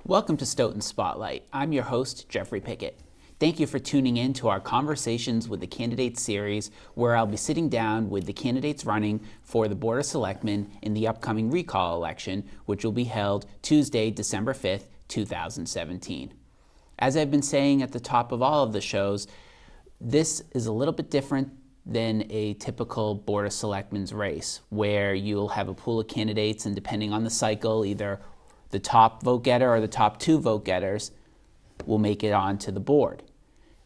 Welcome to Stoughton Spotlight. I'm your host, Jeffrey Pickett. Thank you for tuning in to our Conversations with the Candidates series, where I'll be sitting down with the candidates running for the Board of Selectmen in the upcoming recall election, which will be held Tuesday, December 5th, 2017. As I've been saying at the top of all of the shows, this is a little bit different than a typical Board of Selectmen's race, where you'll have a pool of candidates, and depending on the cycle, either the top vote getter or the top two vote getters will make it onto the board.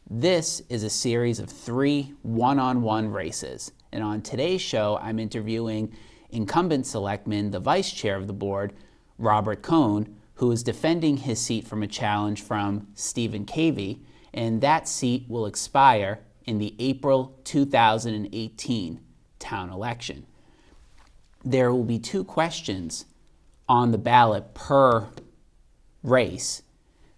This is a series of 3 one-on-one races. And on today's show, I'm interviewing incumbent selectman, the vice chair of the board, Robert Cohn, who is defending his seat from a challenge from Stephen Cavey, and that seat will expire in the April 2018 town election. There will be 2 questions on the ballot per race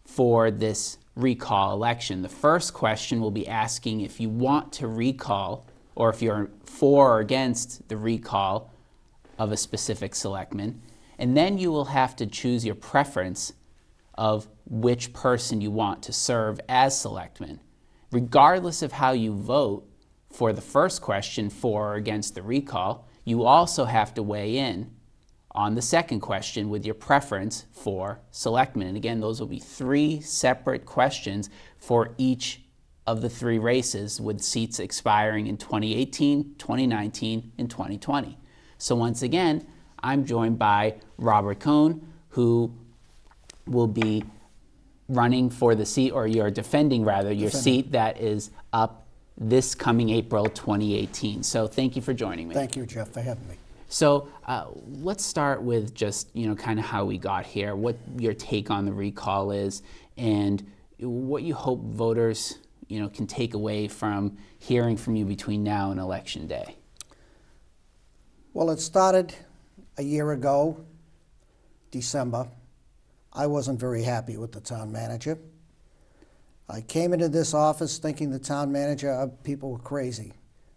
for this recall election. The first question will be asking if you want to recall, or if you're for or against the recall of a specific selectman, and then you will have to choose your preference of which person you want to serve as selectman. Regardless of how you vote for the first question, for or against the recall, you also have to weigh in on the second question with your preference for selectmen. And again, those will be 3 separate questions for each of the 3 races, with seats expiring in 2018, 2019, and 2020. So once again, I'm joined by Robert Cohn, who will be running for the seat, or you're defending rather, your seat that is up this coming April 2018. So thank you for joining me. Thank you, Jeff, for having me. So let's start with just, kind of how we got here, what your take on the recall is, and what you hope voters, can take away from hearing from you between now and Election Day. Well, it started a year ago, December. I wasn't very happy with the town manager. I came into this office thinking the town manager, people were crazy.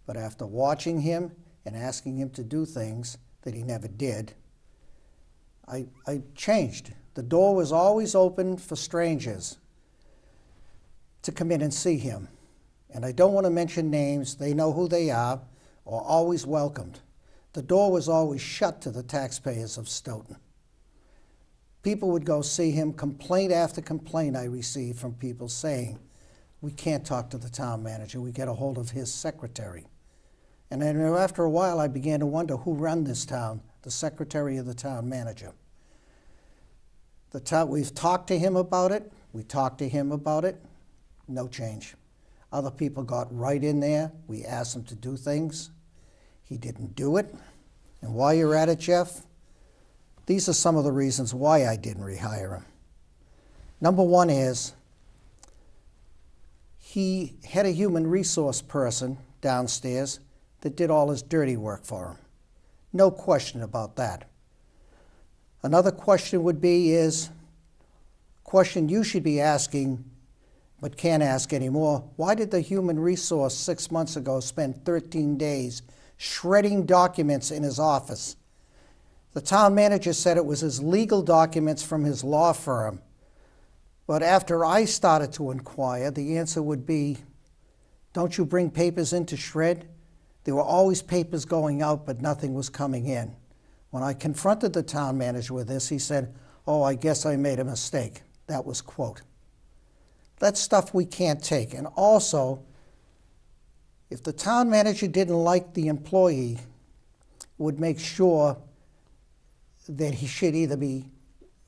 But after watching him and asking him to do things that he never did, I changed. The door was always open for strangers to come in and see him. And I don't want to mention names, they know who they are, or always welcomed. The door was always shut to the taxpayers of Stoughton. People would go see him. Complaint after complaint I received from people saying, we can't talk to the town manager, we get a hold of his secretary. And then after a while I began to wonder who ran this town, the secretary of the town manager. We've talked to him about it, no change. Other people got right in there, we asked him to do things, he didn't do it. And while you're at it, Jeff, these are some of the reasons why I didn't rehire him. Number 1 is he had a human resource person downstairs that did all his dirty work for him. No question about that. Another question would be question you should be asking but can't ask anymore. Why did the human resource 6 months ago spend 13 days shredding documents in his office? The town manager said it was his legal documents from his law firm. But after I started to inquire, the answer would be, don't you bring papers in to shred? There were always papers going out, but nothing was coming in. When I confronted the town manager with this, he said, oh, I guess I made a mistake. That was quote. That's stuff we can't take. And also, if the town manager didn't like the employee, would make sure that he should either be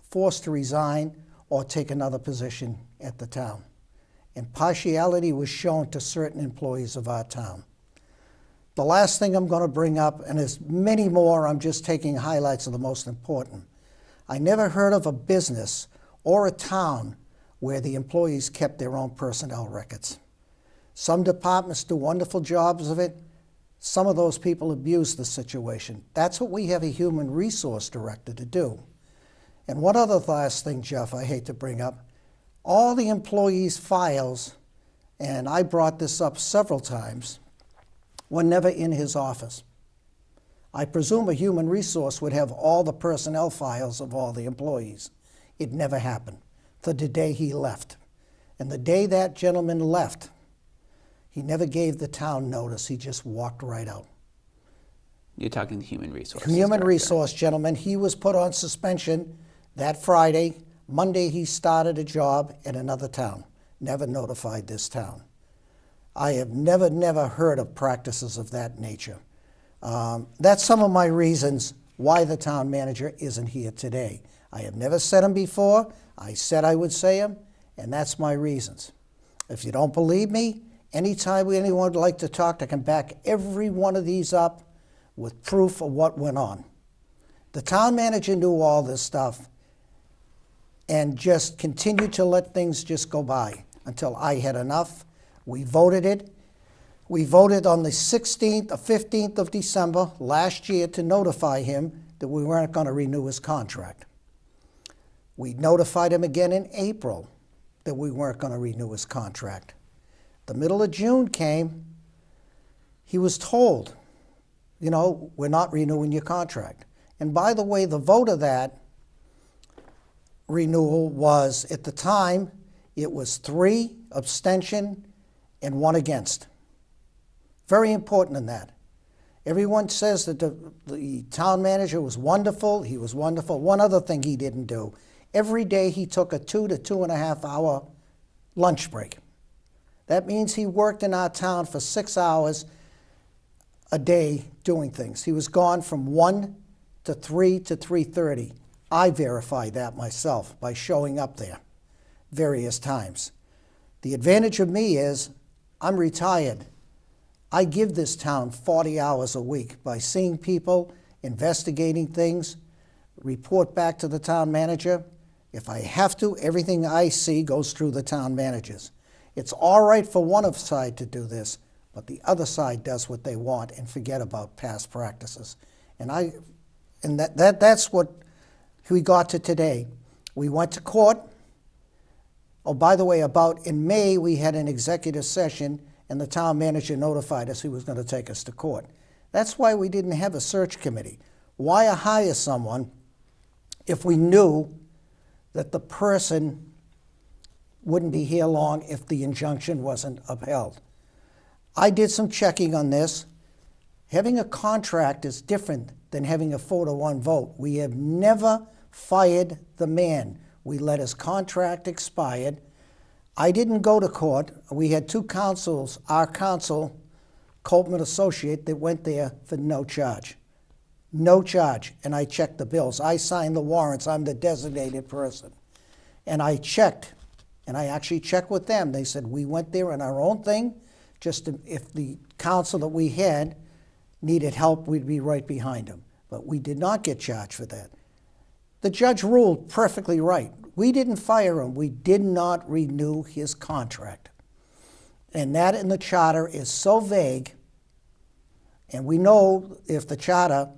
forced to resign or take another position at the town. And partiality was shown to certain employees of our town. The last thing I'm going to bring up, and there's many more, I'm just taking highlights of the most important. I never heard of a business or a town where the employees kept their own personnel records. Some departments do wonderful jobs of it. Some of those people abuse the situation. That's what we have a human resource director to do. And one other last thing, Jeff, I hate to bring up. All the employees' files, and I brought this up several times, were never in his office. I presume a human resource would have all the personnel files of all the employees. It never happened. to the day he left. And the day that gentleman left, he never gave the town notice. He just walked right out. You're talking the human resources. Human director. resource gentleman. He was put on suspension that Friday. Monday, he started a job in another town. Never notified this town. I have never heard of practices of that nature. That's some of my reasons why the town manager isn't here today. I have never said them before. I said I would say them, and that's my reasons. If you don't believe me, anytime anyone would like to talk, I can back every one of these up with proof of what went on. The town manager knew all this stuff and just continued to let things just go by until I had enough. We voted it. We voted on the 16th or 15th of December last year to notify him that we weren't going to renew his contract. We notified him again in April that we weren't going to renew his contract. The middle of June came, he was told, you know, we're not renewing your contract. And by the way, the vote of that renewal was, at the time, it was 3 abstention and 1 against. Very important in that. Everyone says that the town manager was wonderful. He was wonderful. One other thing he didn't do. Every day he took a 2 to 2.5 hour lunch break. That means he worked in our town for 6 hours a day doing things. He was gone from 1 to 3 to 3:30. I verified that myself by showing up there various times. The advantage of me is I'm retired. I give this town 40 hours a week by seeing people, investigating things, report back to the town manager. If I have to, everything I see goes through the town managers. It's all right for one side to do this, but the other side does what they want and forget about past practices. And that's what we got to today. We went to court. Oh, by the way, about in May, we had an executive session, and the town manager notified us he was going to take us to court. That's why we didn't have a search committee. Why hire someone if we knew that the person wouldn't be here long if the injunction wasn't upheld? I did some checking on this. Having a contract is different than having a 4-to-1 vote. We have never fired the man. We let his contract expire. I didn't go to court. We had 2 counsels, our counsel, Coleman Associate, that went there for no charge. No charge. And I checked the bills. I signed the warrants. I'm the designated person. And I checked, and I actually checked with them. They said we went there on our own thing. Just if the counsel that we had needed help, we'd be right behind them. But we did not get charged for that. The judge ruled perfectly right. We didn't fire him. We did not renew his contract. And that in the charter is so vague. And we know if the charter,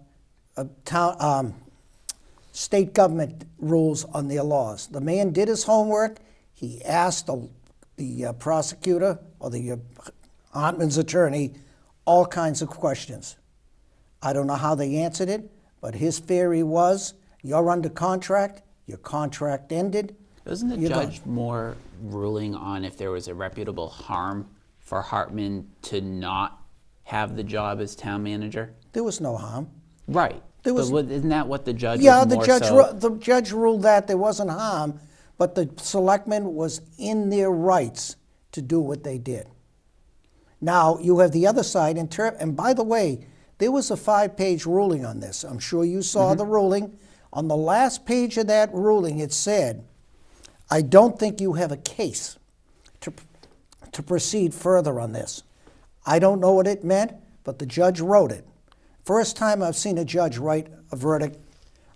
state government rules on their laws. The man did his homework. He asked the prosecutor or the Hartman's attorney all kinds of questions. I don't know how they answered it, but his theory was, you're under contract, your contract ended. Wasn't the judge more ruling on if there was a reputable harm for Hartman to not have the job as town manager? There was no harm. Right. Isn't that what the judge Yeah, was the judge ruled that there wasn't harm, but the selectmen was in their rights to do what they did. Now, you have the other side, and by the way, there was a 5-page ruling on this. I'm sure you saw the ruling. On the last page of that ruling, it said, I don't think you have a case to proceed further on this. I don't know what it meant, but the judge wrote it. First time I've seen a judge write a verdict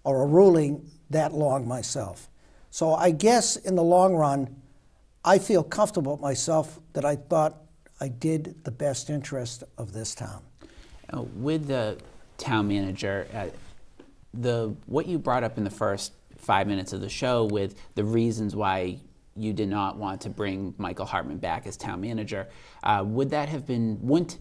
or a ruling that long myself. So I guess in the long run, I feel comfortable with myself that I thought I did the best interest of this town. With the town manager, what you brought up in the first 5 minutes of the show with the reasons why you did not want to bring Michael Hartman back as town manager, wouldn't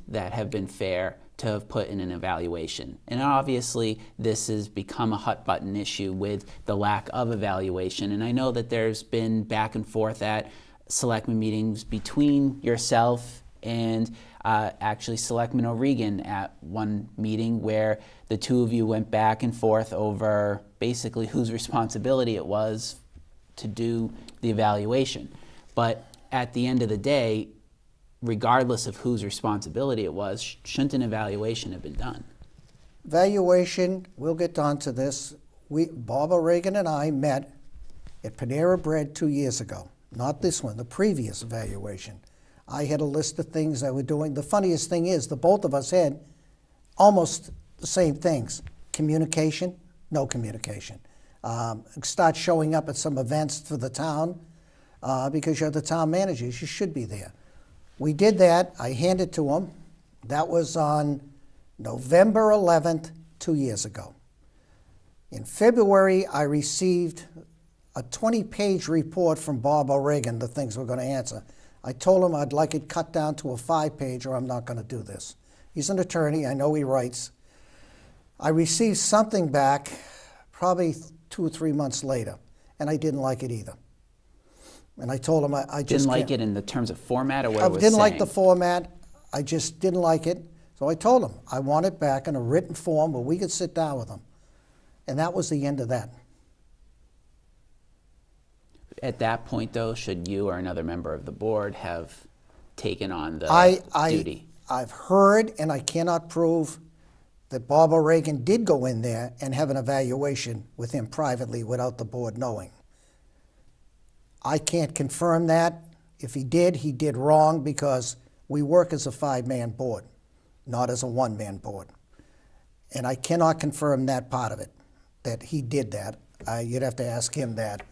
that have been fair to have put in an evaluation. And obviously, this has become a hot button issue with the lack of evaluation. And I know that there's been back and forth at Selectmen meetings between yourself and actually Selectman O'Regan at one meeting where the two of you went back and forth over basically whose responsibility it was to do the evaluation. But at the end of the day, regardless of whose responsibility it was, shouldn't an evaluation have been done? Evaluation, we'll get on to this. Bob O'Regan and I met at Panera Bread 2 years ago. Not this one, the previous evaluation. I had a list of things I was doing. The funniest thing is the both of us had almost the same things. Communication, no communication. Start showing up at some events for the town because you're the town manager. You should be there. We did that. I handed to him. That was on November 11th, 2 years ago. In February, I received a 20-page report from Bob O'Regan, the things we're going to answer. I told him I'd like it cut down to a 5-page or I'm not going to do this. He's an attorney. I know he writes. I received something back probably 2 or 3 months later, and I didn't like it either. And I told him I just didn't like it in the terms of format or what it was didn't like saying? the format. I just didn't like it. So I told him I want it back in a written form where we could sit down with him. And that was the end of that. At that point, though, should you or another member of the board have taken on the duty? I've heard, and I cannot prove, that Bob O'Regan did go in there and have an evaluation with him privately without the board knowing. I can't confirm that. If he did wrong because we work as a 5-man board, not as a 1-man board. And I cannot confirm that part of it, that he did that. You'd have to ask him that.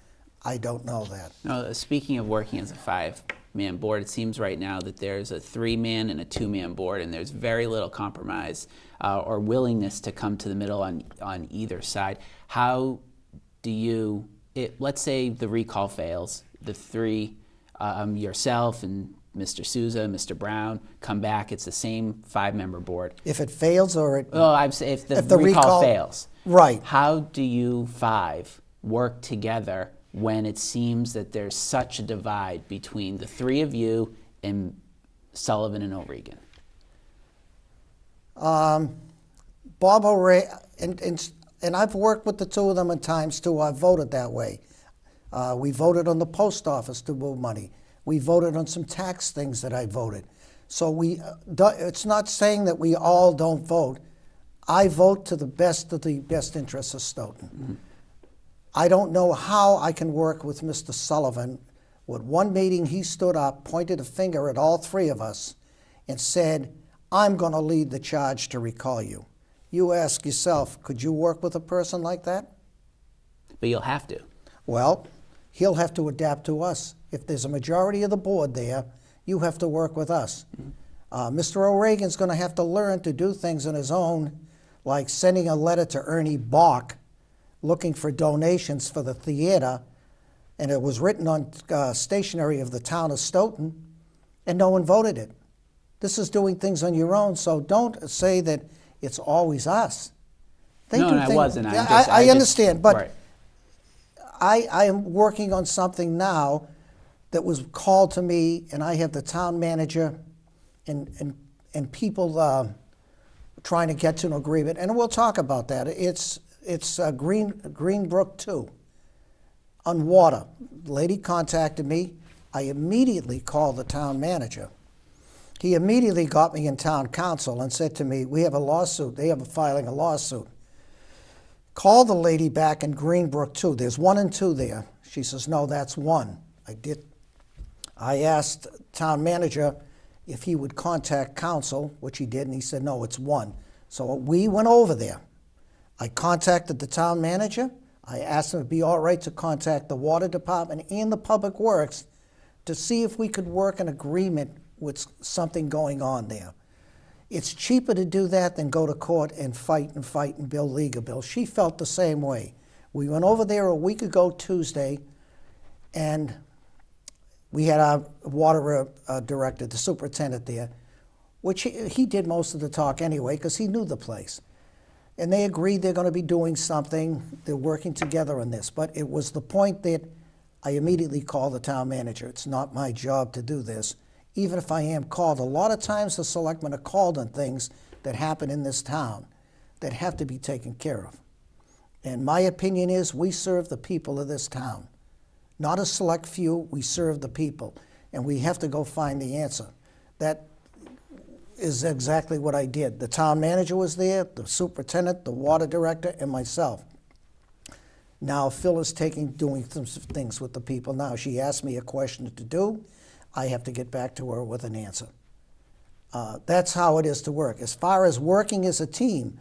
I don't know that. No, speaking of working as a 5-man board, it seems right now that there's a 3-man and a 2-man board, and there's very little compromise or willingness to come to the middle on either side. How do you, let's say the recall fails, the three, yourself and Mr. Souza, Mr. Brown, come back, it's the same 5-member board. If it fails or it... Oh, if the recall fails. Right. How do you 5 work together when it seems that there's such a divide between the 3 of you and Sullivan and O'Regan? Bob O'Regan, and I've worked with the 2 of them at times too. I've voted that way. We voted on the post office to move money. We voted on some tax things that I voted. So it's not saying that we all don't vote. I vote to the best interests of Stoughton. Mm-hmm. I don't know how I can work with Mr. Sullivan. With one meeting, he stood up, pointed a finger at all 3 of us, and said, I'm going to lead the charge to recall you. You ask yourself, could you work with a person like that? But you'll have to. Well, he'll have to adapt to us. If there's a majority of the board there, you have to work with us. Mm-hmm. Mr. O'Regan's going to have to learn to do things on his own, like sending a letter to Ernie Bach looking for donations for the theater, and it was written on stationery of the town of Stoughton, and no one voted it. This is doing things on your own, so don't say that it's always us. I wasn't. I understand, but right. I am working on something now that was called to me, and I have the town manager and people trying to get to an agreement, and we'll talk about that. It's Greenbrook 2 on water. The lady contacted me. I immediately called the town manager. He immediately got me in town council and said to me, we have a lawsuit. They are filing a lawsuit. Call the lady back in Greenbrook 2. There's 1 and 2 there. She says, no, that's 1. I asked town manager if he would contact council, which he did, and he said, no, it's 1. So we went over there. I contacted the town manager. I asked him if it'd be all right to contact the water department and the public works to see if we could work an agreement with something going on there. It's cheaper to do that than go to court and fight and build legal bills. She felt the same way. We went over there a week ago Tuesday, and we had our water director, the superintendent there. which he did most of the talk anyway because he knew the place. And they agreed they're going to be doing something. They're working together on this. But it was the point that I immediately called the town manager. It's not my job to do this. Even if I am called, a lot of times the selectmen are called on things that happen in this town that have to be taken care of. And my opinion is we serve the people of this town. Not a select few, we serve the people. And we have to go find the answer. That is exactly what I did. The town manager was there, the superintendent, the water director, and myself. Now Phil is doing some things with the people now. She asked me a question to do. I have to get back to her with an answer. That's how it is to work. As far as working as a team,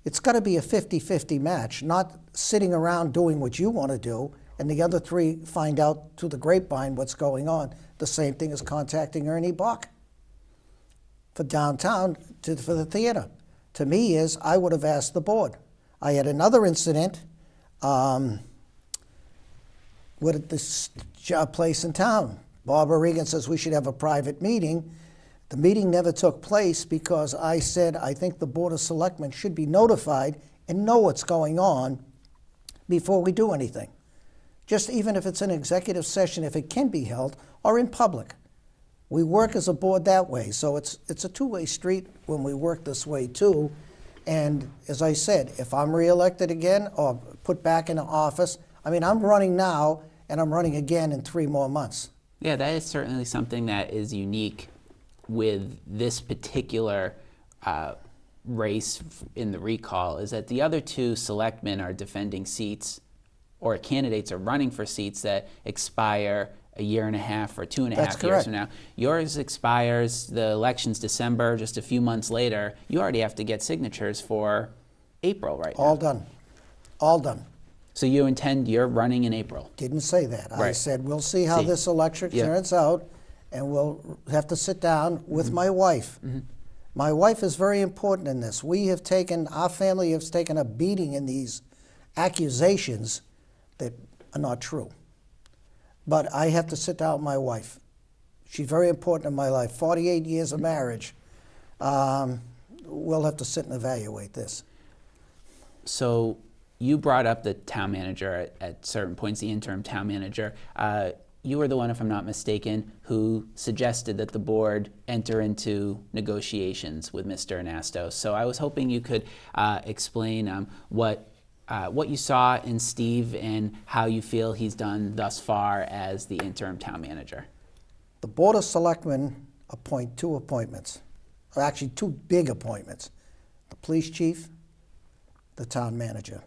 it's got to be a 50-50 match, not sitting around doing what you want to do and the other three find out through the grapevine what's going on. The same thing as contacting Ernie Bach for downtown for the theater. To me is I would have asked the board. I had another incident with this place in town. Barbara Regan says we should have a private meeting. The meeting never took place because I said I think the Board of Selectmen should be notified and know what's going on before we do anything. Just even if it's an executive session, if it can be held, or in public. We work as a board that way, so it's a two-way street when we work this way too. And as I said, if I'm reelected again or put back into office, I mean, I'm running now and I'm running again in 3 more months. Yeah, that is certainly something that is unique with this particular race in the recall, is that the other 2 selectmen are defending seats, or candidates are running for seats that expire a year and a half or 2.5 years from now. Yours expires, the election's December, just a few months later. You already have to get signatures for April right now. All done. All done. So you're running in April? Didn't say that. Right. I said we'll see how this election turns out, and we'll have to sit down with my wife. My wife is very important in this. Our family has taken a beating in these accusations that are not true. But I have to sit down with my wife. She's very important in my life. 48 years of marriage. We'll have to sit and evaluate this. So you brought up the town manager at certain points, the interim town manager. You were the one, if I'm not mistaken, who suggested that the board enter into negotiations with Mr. Anastos. So I was hoping you could explain what you saw in Steve and how you feel he's done thus far as the interim town manager. The Board of Selectmen appoint 2 appointments, or actually 2 big appointments, the police chief, the town manager.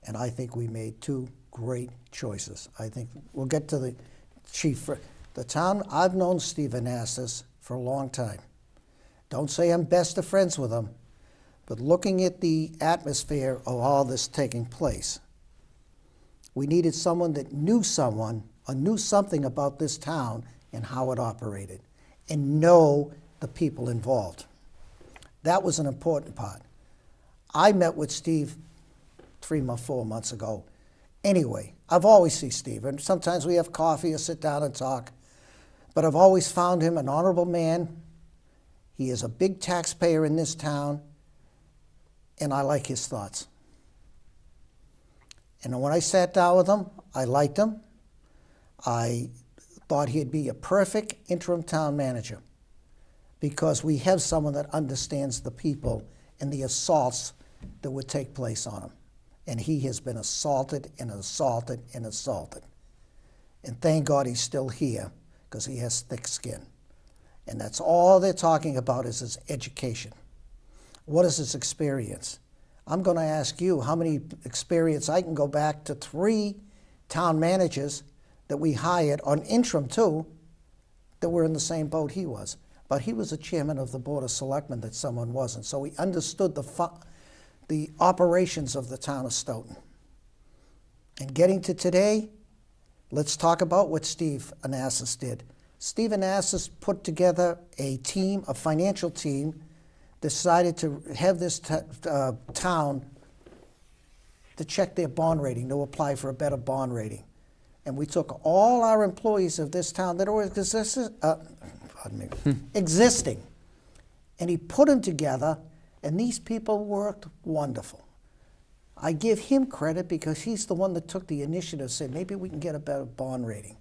And I think we made 2 great choices. I think we'll get to the chief. The town, I've known Stephen Anastos for a long time. Don't say I'm best of friends with him, but looking at the atmosphere of all this taking place, we needed someone that knew someone or knew something about this town and how it operated, and know the people involved. That was an important part. I met with Steve 3 or 4 months ago. Anyway, I've always seen Steve, and sometimes we have coffee or sit down and talk, but I've always found him an honorable man. He is a big taxpayer in this town, and I like his thoughts. And when I sat down with him, I liked him. I thought he'd be a perfect interim town manager because we have someone that understands the people and the assaults that would take place on him. And he has been assaulted and assaulted and assaulted. And thank God he's still here because he has thick skin. And that's all they're talking about is his education. What is his experience? I'm going to ask you how many experience. I can go back to 3 town managers that we hired on interim too that were in the same boat he was. But he was a chairman of the Board of Selectmen that someone wasn't. So he understood the operations of the town of Stoughton. And getting to today, let's talk about what Steve Anastos did. Steve Anastos put together a team, a financial team, decided to have this town to check their bond rating, to apply for a better bond rating. And we took all our employees of this town that were existing, And he put them together, and these people worked wonderful. I give him credit because he's the one that took the initiative, said maybe we can get a better bond rating.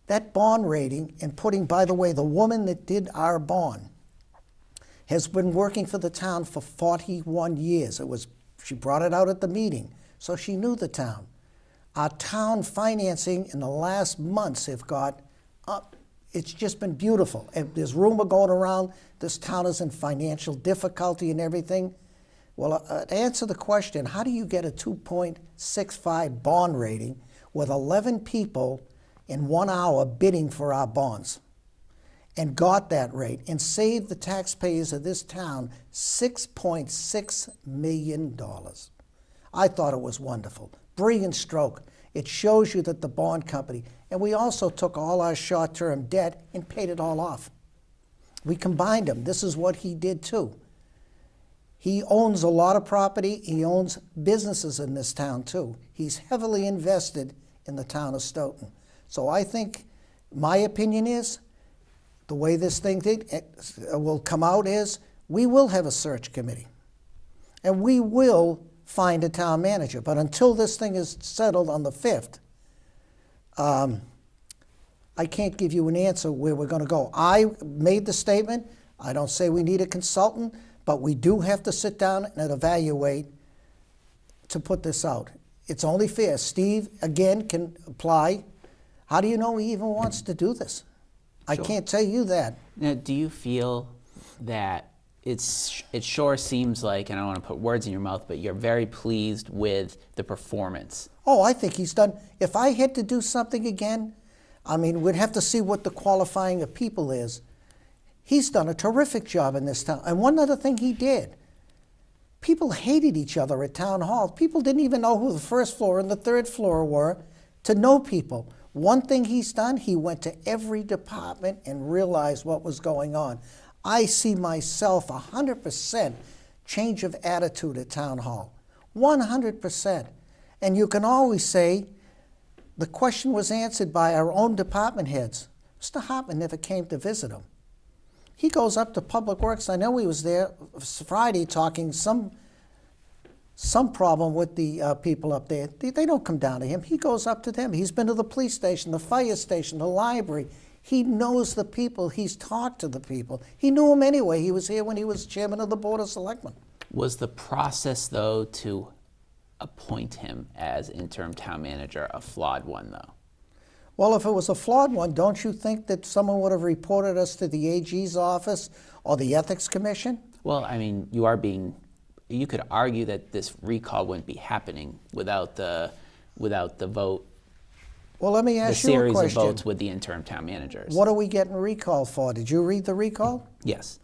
That bond rating, and putting, by the way, the woman that did our bond has been working for the town for 41 years. She brought it out at the meeting, so she knew the town. Our town financing in the last months have got up. It's just been beautiful. And there's rumor going around this town is in financial difficulty and everything. Well, to answer the question, how do you get a 2.65 bond rating with 11 people in 1 hour bidding for our bonds? And got that rate and saved the taxpayers of this town $6.6 million. I thought it was wonderful. Brilliant stroke. It shows you that the bond company, and we also took all our short-term debt and paid it all off. We combined them. This is what he did too. He owns a lot of property. He owns businesses in this town too. He's heavily invested in the town of Stoughton. So I think, my opinion is, the way this thing will come out is, we will have a search committee. And we will find a town manager. But until this thing is settled on the 5th, I can't give you an answer where we're going to go. I made the statement. I don't say we need a consultant, but we do have to sit down and evaluate to put this out. It's only fair. Steve, again, can apply. How do you know he even wants to do this? I can't tell you that. Now, do you feel that it sure seems like, and I don't want to put words in your mouth, but you're very pleased with the performance? Oh, I think he's done. If I had to do something again, I mean, we'd have to see what the qualifying of people is. He's done a terrific job in this town. And one other thing he did, people hated each other at town hall. People didn't even know who the first floor and the third floor were to know people. One thing he's done, he went to every department and realized what was going on. I see myself 100% change of attitude at town hall, 100%. And you can always say the question was answered by our own department heads. Mr. Hartman never came to visit him. He goes up to Public Works. I know he was there Friday talking some problem with the people up there. They don't come down to him. He goes up to them. He's been to the police station, the fire station, the library. He knows the people. He's talked to the people. He knew them anyway. He was here when he was chairman of the Board of Selectmen. Was the process, though, to appoint him as interim town manager a flawed one, though? Well, if it was a flawed one, don't you think that someone would have reported us to the AG's office or the Ethics Commission? Well, I mean, you could argue that this recall wouldn't be happening without the vote. Well, let me ask you a question. The series of votes with the interim town managers. What are we getting recalled for? Did you read the recall? Yes.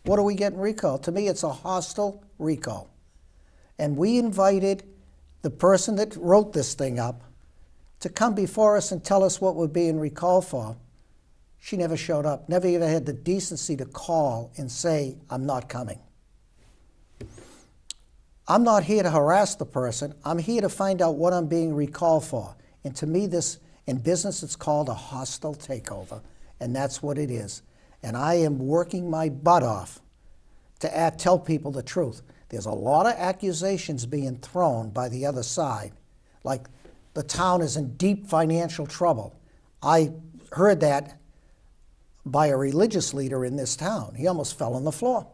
What are we getting recalled? To me, it's a hostile recall. And we invited the person that wrote this thing up to come before us and tell us what we're being recalled for. She never showed up, never even had the decency to call and say, I'm not coming. I'm not here to harass the person. I'm here to find out what I'm being recalled for. And to me, this, in business, it's called a hostile takeover. And that's what it is. And I am working my butt off to tell people the truth. There's a lot of accusations being thrown by the other side, like the town is in deep financial trouble. I heard that by a religious leader in this town. He almost fell on the floor.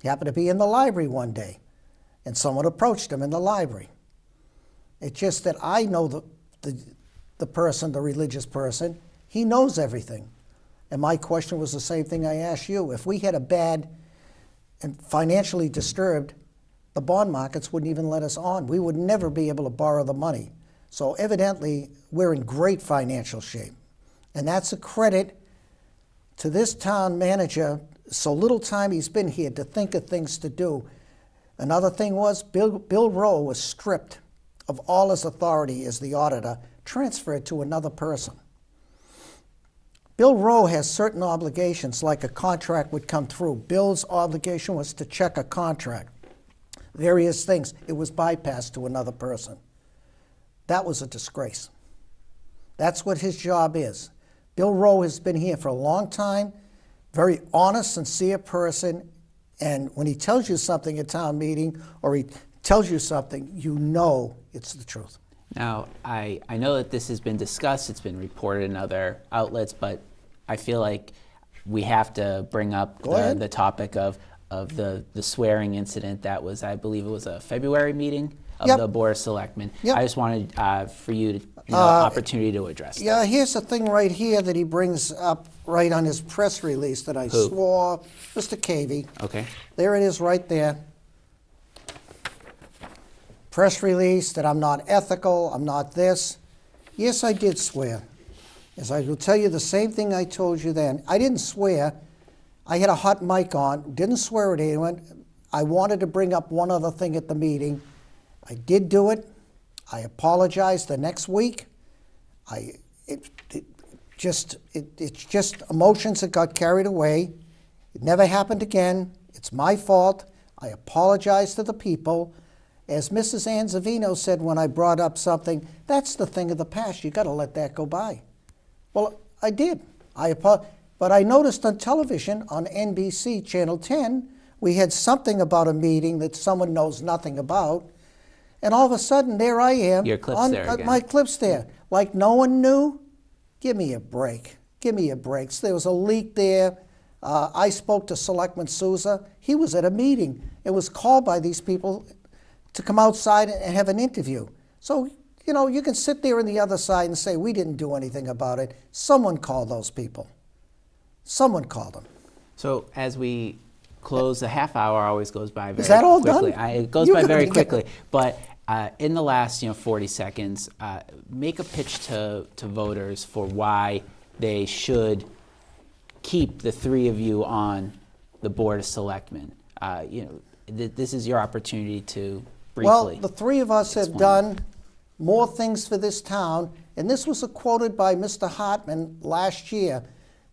He happened to be in the library one day, and someone approached him in the library. It's just that I know the person, the religious person. He knows everything. And my question was the same thing I asked you. If we had a bad and financially disturbed, the bond markets wouldn't even let us on. We would never be able to borrow the money. So evidently, we're in great financial shape. And that's a credit to this town manager, so little time he's been here, to think of things to do. Another thing was Bill Rowe was stripped of all his authority as the auditor, transferred to another person. Bill Rowe has certain obligations, like a contract would come through. Bill's obligation was to check a contract. Various things. It was bypassed to another person. That was a disgrace. That's what his job is. Bill Rowe has been here for a long time. very honest, sincere person, and when he tells you something at town meeting or he tells you something, you know it's the truth. Now, I know that this has been discussed, it's been reported in other outlets, but I feel like we have to bring up the topic of the swearing incident that was, I believe it was a February meeting of the Board of Selectmen. I just wanted for you to, opportunity to address that. Yeah, here's the thing right here that he brings up right on his press release that I swore, Mr. Cavey. Okay. There it is right there. Press release that I'm not ethical, I'm not this. Yes, I did swear. As I will tell you the same thing I told you then. I didn't swear. I had a hot mic on, didn't swear at anyone. I wanted to bring up one other thing at the meeting. I did do it. I apologized the next week. It's just emotions that got carried away. It never happened again. It's my fault. I apologize to the people. As Mrs. Anzavino said when I brought up something, that's the thing of the past. You got to let that go by. Well, I did. But I noticed on television, on NBC Channel 10, we had something about a meeting that someone knows nothing about. And all of a sudden, there I am. Your clip's there again. My clip's there. Like no one knew? Give me a break. Give me a break. So there was a leak there. I spoke to Selectman Souza. He was at a meeting. It was called by these people to come outside and have an interview. So, you know, you can sit there on the other side and say, we didn't do anything about it. Someone called those people. Someone called them. So as we close, the half hour always goes by very quickly. Is that all done? It goes by very quickly. But in the last 40 seconds, make a pitch to voters for why they should keep the three of you on the Board of Selectmen. This is your opportunity to briefly. Well, the three of us have done more things for this town, and this was quoted by Mr. Hartman last year.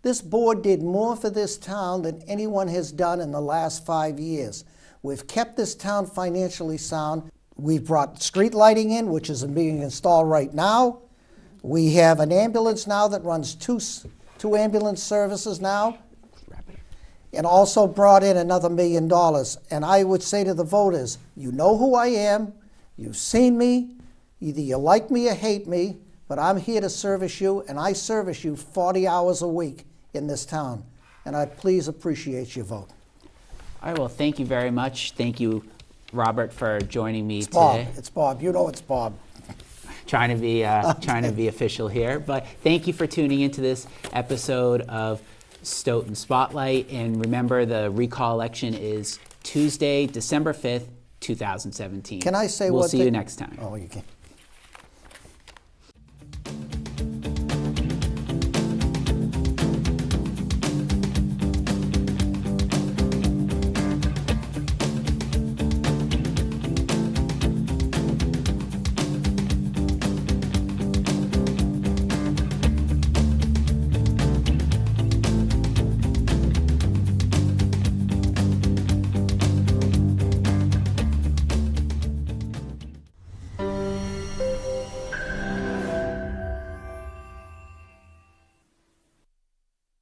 This board did more for this town than anyone has done in the last 5 years. We've kept this town financially sound. We've brought street lighting in, which is being installed right now. We have an ambulance now that runs two ambulance services now, and also brought in another $1 million. And I would say to the voters, you know who I am, you've seen me, either you like me or hate me, but I'm here to service you, and I service you 40 hours a week in this town. And I please appreciate your vote. All right, well, thank you very much. Thank you, Robert, for joining me today. It's It's Bob. You know it's Bob. Trying to be official here, but thank you for tuning into this episode of Stoughton Spotlight. And remember, the recall election is Tuesday, December 5th, 2017. Can I say we'll see you next time. Oh, you can.